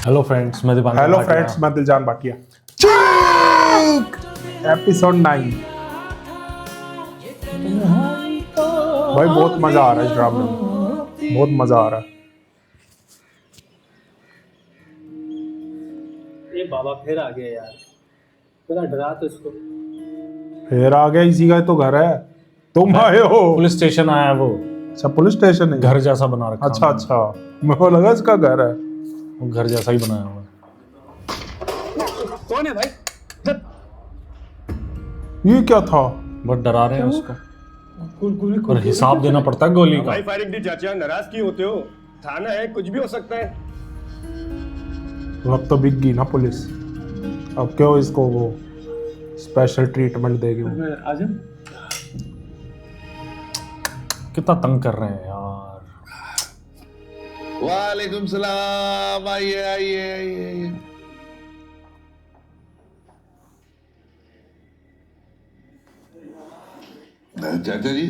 Hello friends, मैं Dipankar hello Bhatia. Friends, मैं दिलजान Bhatia. Episode 9। भाई बहुत मजा आ रहा है इस ड्रामे में, बहुत मजा आ रहा है। ये बाबा फिर आ गया यार, थोड़ा डरा तो इसको। फिर आ गया, इसी का तो घर है। तुम आए हो? पुलिस स्टेशन आया वो, अच्छा, पुलिस स्टेशन है। घर जैसा बना रखा। अच्छा अच्छा, मेरे को लगा इसका घर है। वो घर जैसा ही बनाया हुआ है। कौन है भाई? ये क्या था? बहुत डरा रहे हैं उसको, गोली और हिसाब देना पड़ता है गोली का। भाई फायरिंग दी चाचा, नाराज क्यों होते हो? थाना है, कुछ भी हो सकता है। अब तो बिक गई ना पुलिस। अब क्यों इसको वो स्पेशल ट्रीटमेंट देगी वो? आजम कितना तंग कर रहे हैं यार। वालेकुम सलाम, आइए आइए आइए। चाचा जी,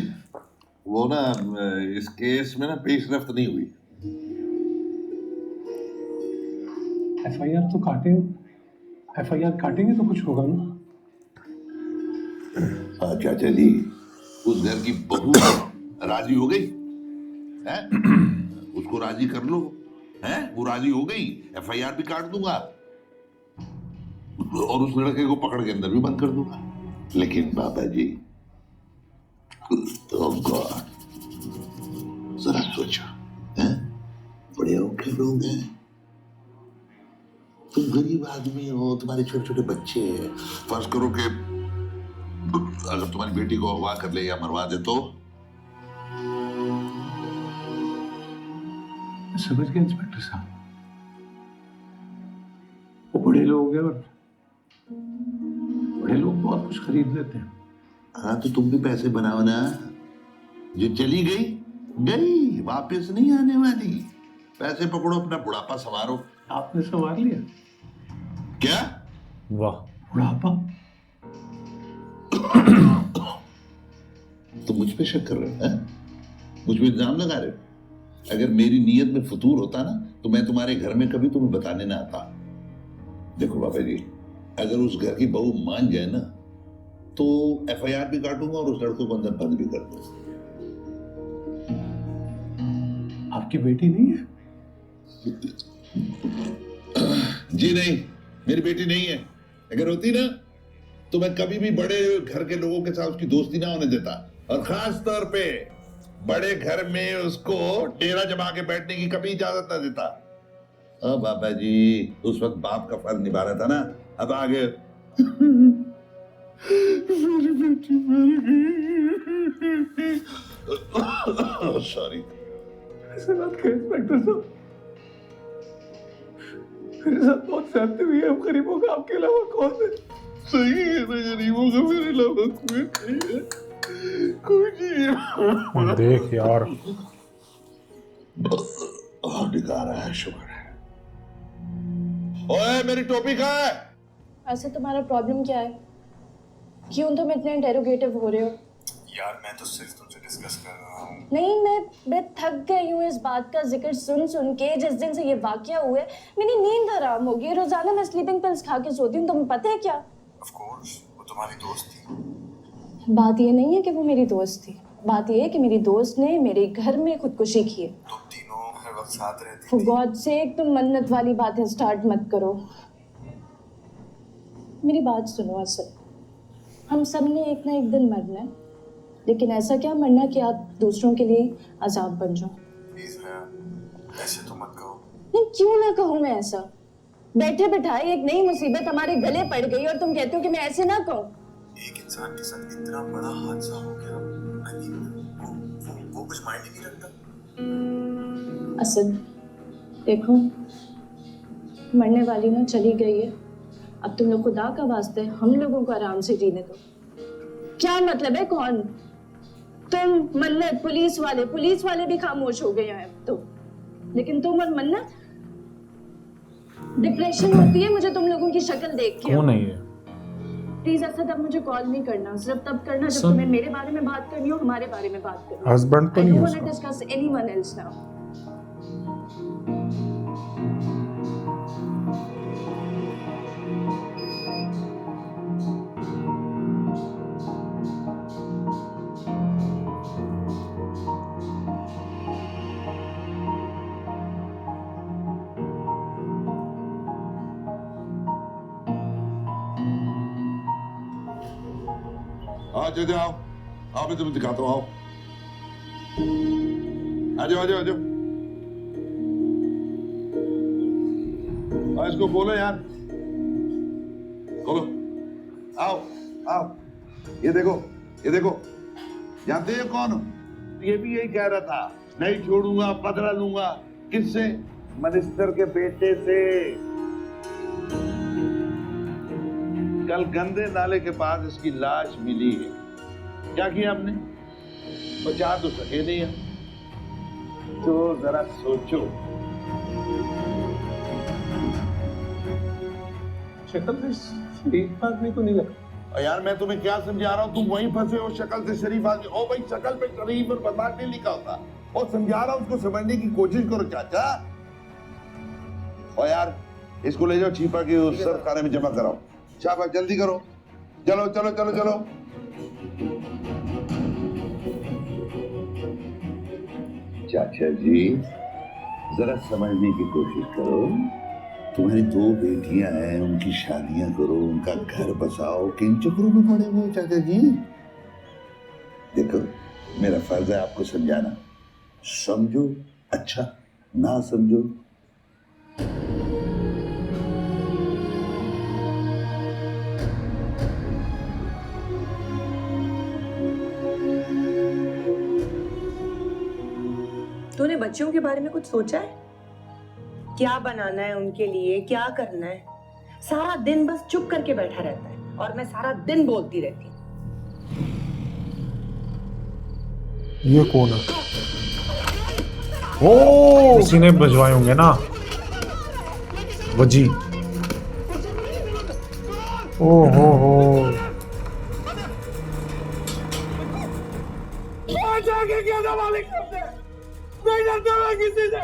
वो ना इस केस में ना पेशरफ्त नहीं हुई। एफआईआर तो काटेंगे, एफआईआर काटेंगे तो कुछ होगा ना। हाँ चाचा जी, उस घर की बहू राजी हो गई है? उसको राजी कर लो, है? वो राजी हो गई, एफआईआर भी काट दूंगा और उस लड़के को पकड़ के अंदर भी बंद कर दूंगा। लेकिन बाबा जी, oh God, जरा सोचो, हैं? बड़े औखे लोग हैं, तुम गरीब आदमी हो, तुम्हारे छोटे छोटे बच्चे हैं। फर्ज करो कि अगर तुम्हारी बेटी को अगवा कर ले या मरवा दे तो? समझ गए इंस्पेक्टर साहब, वो बड़े लोग हैं और बड़े लोग बहुत कुछ खरीद लेते हैं। हाँ तो तुम भी पैसे बनाओ ना। जो चली गई गई, वापस नहीं आने वाली। पैसे पकड़ो, अपना बुढ़ापा संवारो। आपने संवार लिया क्या? वाह, बुढ़ापा? तुम मुझ पे शक कर रहे हो, हैं? मुझ पे इल्जाम लगा रहे हो? अगर मेरी नीयत में फतूर होता ना तो मैं तुम्हारे घर में कभी तुम्हें बताने ना आता। देखो बाबा जी, अगर उस घर की बहू मान जाए ना तो एफआईआर भी काटूंगा और उस लड़के को अंदर बंद भी कर दूंगा। आपकी बेटी नहीं है? जी नहीं, मेरी बेटी नहीं है। अगर होती ना तो मैं कभी भी बड़े घर के लोगों के साथ उसकी दोस्ती ना होने देता, और खास तौर पे बड़े घर में उसको डेरा जमा के बैठने की कभी इजाजत ना देता। अब बाबा जी उस वक्त बाप का फर्ज निभा रहा था ना, अब आगे मेरी बेटी मर गई। सॉरी। ऐसे बात करें इंस्पेक्टर साहब, मेरे साथ बहुत ज्यादती हुई है। हम गरीबों का आपके अलावा कौन है? सही है ना, गरीबों का मेरे अलावा कोई नहीं है, कोई नहीं है। देख यार, दिखा रहा है, शुक्र है। ओए मेरी टोपी कहाँ है? ऐसे तुम्हारा प्रॉब्लम क्या है? क्यों तुम इतने इंटेरोगेटिव हो रहे हो? यार मैं तो सिर्फ तुमसे डिस्कस कर रहा हूँ। नहीं, मैं थक गई हूँ इस बात का जिक्र सुन सुन के। जिस दिन से ये वाकया हुआ है मेरी नींद हराम हो गई। रोजाना मैं स्लीपिंग पिल्स खा के सोती हूँ, तुम्हें पता है क्या? ऑफ कोर्स वो तुम्हारी दोस्त थी। बात ये नहीं है कि वो मेरी दोस्त थी, बात ये है कि मेरी दोस्त ने मेरे घर में खुदकुशी की है। तुम तीनों हर वक्त साथ रहती फॉर थी। गॉड सेक, तुम मन्नत वाली बातें स्टार्ट मत करो। मेरी बात सुनो, असल हम सब ने एक ना एक दिन मरना है, लेकिन ऐसा क्या मरना कि आप दूसरों के लिए अजाब बन जाओ। प्लीज है, ऐसे तो मत कहो। नहीं, क्यों ना कहूँ मैं ऐसा? बैठे बिठाए एक नई मुसीबत हमारे गले पड़ गई और तुम कहते हो कि मैं ऐसे ना कहूँ। एक इंसान के साथ इतना बड़ा हादसा हो गया, I mean, वो कुछ मायने नहीं रखता। असद देखो, मरने वाली ना चली गई है, अब तुम लोग खुदा का वास्ते हम लोगों को आराम से जीने दो। क्या मतलब है? कौन तुम? मन्नत? पुलिस वाले भी खामोश हो गए हैं अब तो, लेकिन तुम और मन्नत? डिप्रेशन होती है मुझे तुम लोगों की शक्ल देख के। कौन है ये? प्लीज असद अब मुझे कॉल नहीं करना, सिर्फ तब करना जब तुम्हें मेरे बारे में बात करनी हो, हमारे बारे में बात करनी हो। हस्बैंड तो I नहीं don't है want to उसका। discuss anyone else now. हाँ चले आओ, आओ मैं तुम्हें दिखाता हूँ, आओ आ जाओ आ जाओ आ जाओ। इसको खोलो यार, खोलो, आओ आओ, ये देखो ये देखो, जानते हो कौन हो? ये भी यही कह रहा था, नहीं छोड़ूंगा बदला लूंगा। किससे? मिनिस्टर के बेटे से। कल गंदे नाले के पास इसकी लाश मिली है। क्या किया हमने? बचा तो सके नहीं हम। तो जरा सोचो। शक्ल से शरीफ आदमी तो नहीं लगा। और यार मैं तुम्हें क्या समझा रहा हूँ, तुम वहीं फंसे हो। शक्ल से शरीफ आदमी, ओ भाई शक्ल पे शरीफ और बदमाश नहीं लिखा होता। और समझा रहा हूँ, उसको समझने की कोशिश करो चाचा। और यार इसको ले जाओ छिपा के उस सर खाने में जमा कराओ। शाबाश जल्दी करो, चलो चलो चलो चलो। चाचा जी जरा समझने की कोशिश करो। तुम्हारी 2 बेटियां हैं, उनकी शादियां करो, उनका घर बसाओ, किन चक्रों में पड़े हुए हो चाचा जी? देखो मेरा फर्ज है आपको समझाना। समझो अच्छा, ना समझो तूने बच्चों के बारे में कुछ सोचा है? क्या बनाना है उनके लिए, क्या करना है? सारा दिन बस चुप करके बैठा रहता है और मैं सारा दिन बोलती रहती हूँ। ये कौन है? ओ किसी ने भिजवाए होंगे ना वजी। ओ हो जाके क्या था मालिक सबसे? मैं डरता हूँ किसी से।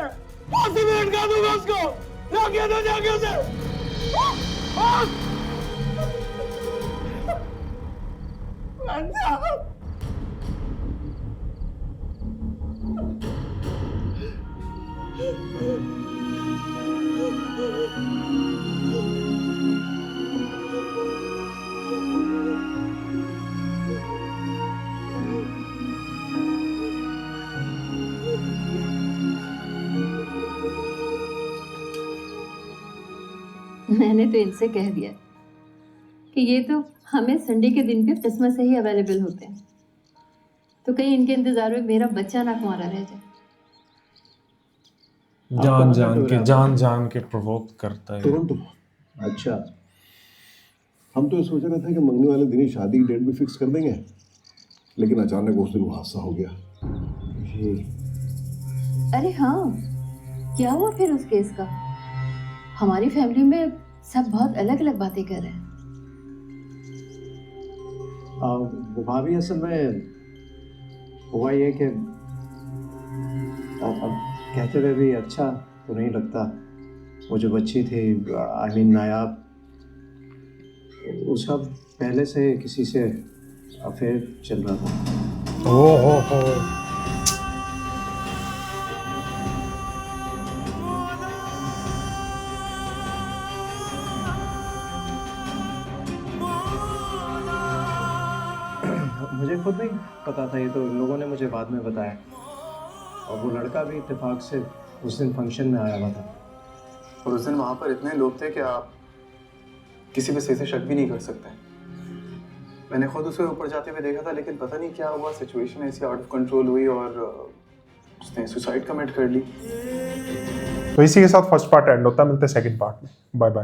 फांसी में लटका दूंगा उसको। जाके तो जाके उसे। मैंने तो इनसे कह दिया कि ये तो हमें संडे के दिन पे क्रिसमस से ही अवेलेबल होते हैं, तो कहीं इनके इंतजार में मेरा बच्चा ना कुंवारा रह जाए। जान जान के प्रोवोक करता है। टोरंटो। अच्छा, हम तो ये सोच रहे थे कि मंगनी वाले दिन ही शादी की डेट भी फिक्स कर देंगे, लेकिन अचानक उस दिन वो हादसा हो गया। अरे हाँ, क्या हुआ फिर उस केस का? हमारी फैमिली में सब बहुत अलग अलग बातें कर रहे हैं। वो भाभी असल में हुआ ये कि अब कहते हुए भी अच्छा तो नहीं लगता। वो जो बच्ची थी, आई मीन नायाब, उसका पहले से किसी से अफेयर चल रहा था। ओ हो मुझे खुद नहीं पता था, ये तो लोगों ने मुझे बाद में बताया। और वो लड़का भी इत्तेफाक से उस दिन फंक्शन में आया हुआ था। और उस दिन वहाँ पर इतने लोग थे कि आप किसी पे सही से शक भी नहीं कर सकते। मैंने खुद उसे ऊपर जाते हुए देखा था, लेकिन पता नहीं क्या हुआ, सिचुएशन ऐसी आउट ऑफ कंट्रोल हुई और उसने सुसाइड कमिट कर ली। तो इसी के साथ फर्स्ट पार्ट एंड होता है। मिलते हैं सेकंड पार्ट में। Bye bye.